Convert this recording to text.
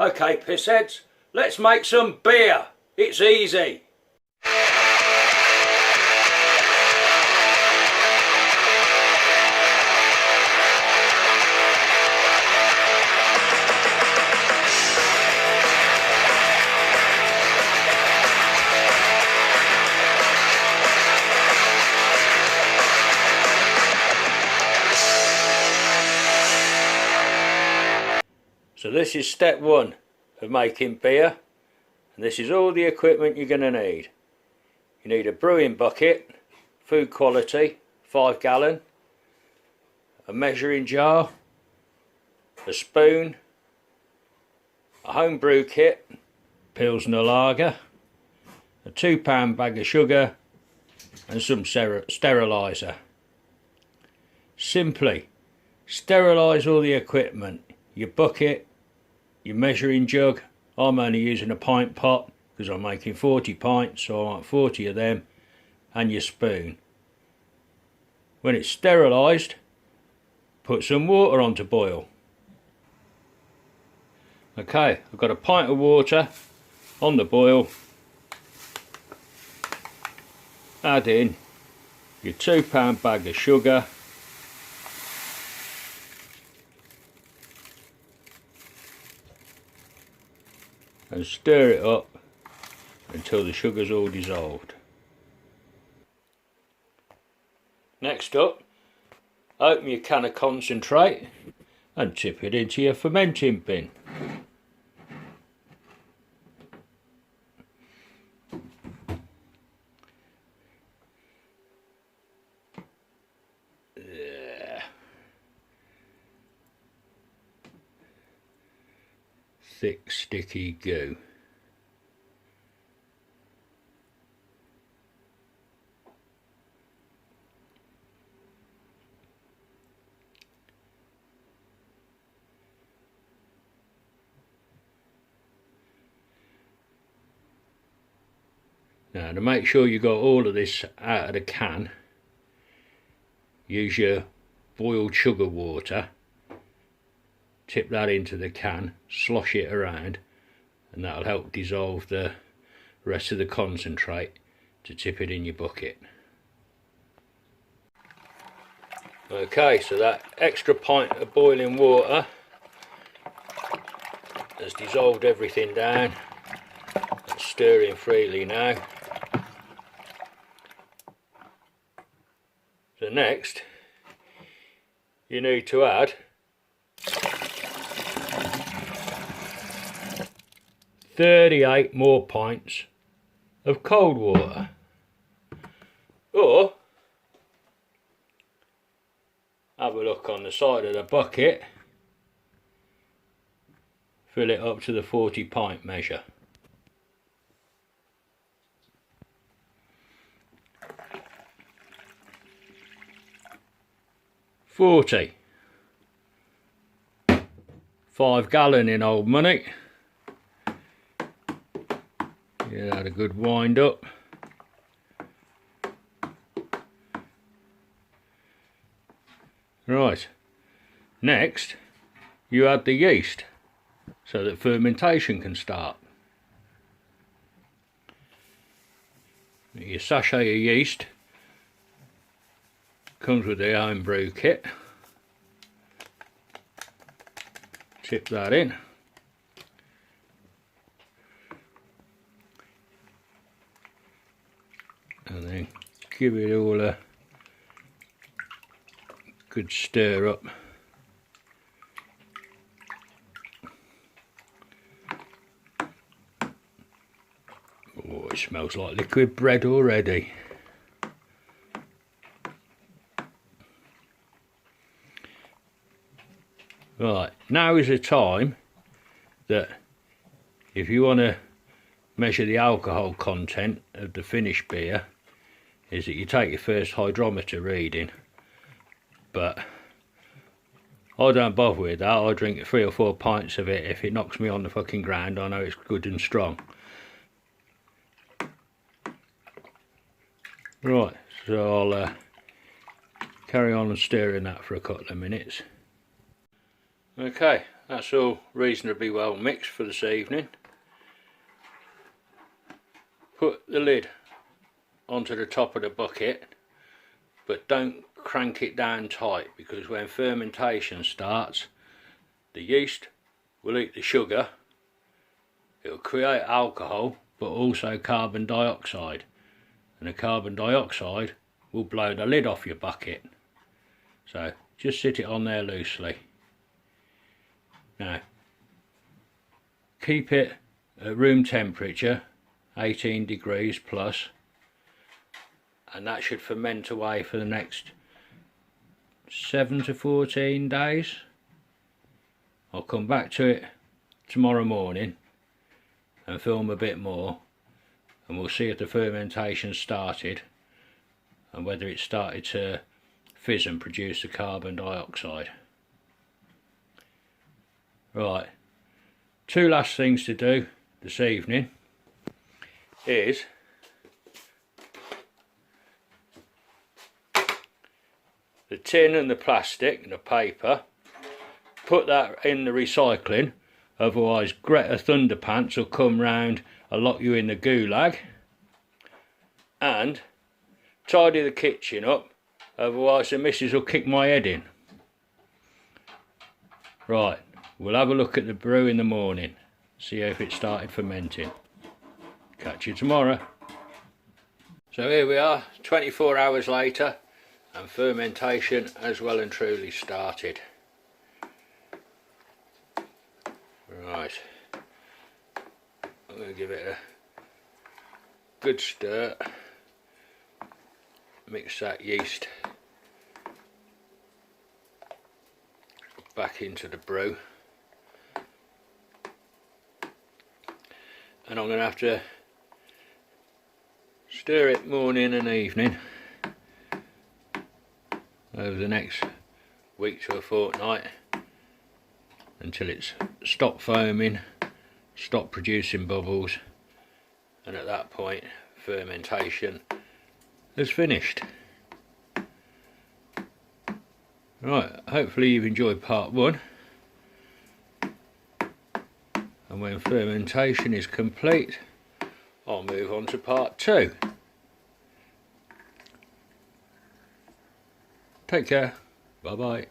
Okay, pissheads, let's make some beer. It's easy. So this is step one of making beer, and this is all the equipment you're going to need. You need a brewing bucket, food quality, 5 gallon, a measuring jar, a spoon, a home brew kit, Pilsner lager, a 2-pound bag of sugar and some steriliser. Simply sterilise all the equipment, your bucket, your measuring jug. I'm only using a pint pot because I'm making 40 pints, so I want 40 of them, and your spoon. When it's sterilised, put some water on to boil. Okay, I've got a pint of water on the boil. Add in your 2-pound bag of sugar, and stir it up until the sugar's all dissolved. Next up, open your can of concentrate and tip it into your fermenting bin. Thick sticky goo. Now, to make sure you got all of this out of the can, use your boiled sugar water, tip that into the can, slosh it around, and that'll help dissolve the rest of the concentrate to tip it in your bucket. Okay, so that extra pint of boiling water has dissolved everything down. It's stirring freely now. So next, you need to add 38 more pints of cold water, or have a look on the side of the bucket, fill it up to the 40 pint measure. $40. 5 gallon in old money. Yeah, had a good wind up. Right, next you add the yeast so that fermentation can start. Your sachet of yeast comes with the home brew kit. Tip that in. And then give it all a good stir up. Oh, it smells like liquid bread already. Right, now is the time that if you want to measure the alcohol content of the finished beer, is that you take your first hydrometer reading. But I don't bother with that. I drink 3 or 4 pints of it. If it knocks me on the fucking ground, I know it's good and strong. Right, so I'll carry on and stirring that for a couple of minutes. Okay, that's all reasonably well mixed for this evening. Put the lid onto the top of the bucket, but don't crank it down tight, because when fermentation starts, the yeast will eat the sugar. It will create alcohol, but also carbon dioxide, and the carbon dioxide will blow the lid off your bucket. So just sit it on there loosely. Now keep it at room temperature, 18 degrees plus, and that should ferment away for the next 7 to 14 days. I'll come back to it tomorrow morning and film a bit more, and we'll see if the fermentation started and whether it started to fizz and produce the carbon dioxide. Right, two last things to do this evening is the tin and the plastic and the paper, put that in the recycling, otherwise Greta Thunderpants will come round and lock you in the gulag, and tidy the kitchen up, otherwise the missus will kick my head in. Right, we'll have a look at the brew in the morning, see if it started fermenting. Catch you tomorrow. So here we are, 24 hours later, and fermentation has well and truly started. Right, I'm going to give it a good stir, mix that yeast back into the brew, and I'm going to have to stir it morning and evening over the next week to a fortnight until it's stopped foaming, stopped producing bubbles, and at that point fermentation is finished. Right, hopefully you've enjoyed part one, and when fermentation is complete I'll move on to part two. Take care, bye bye.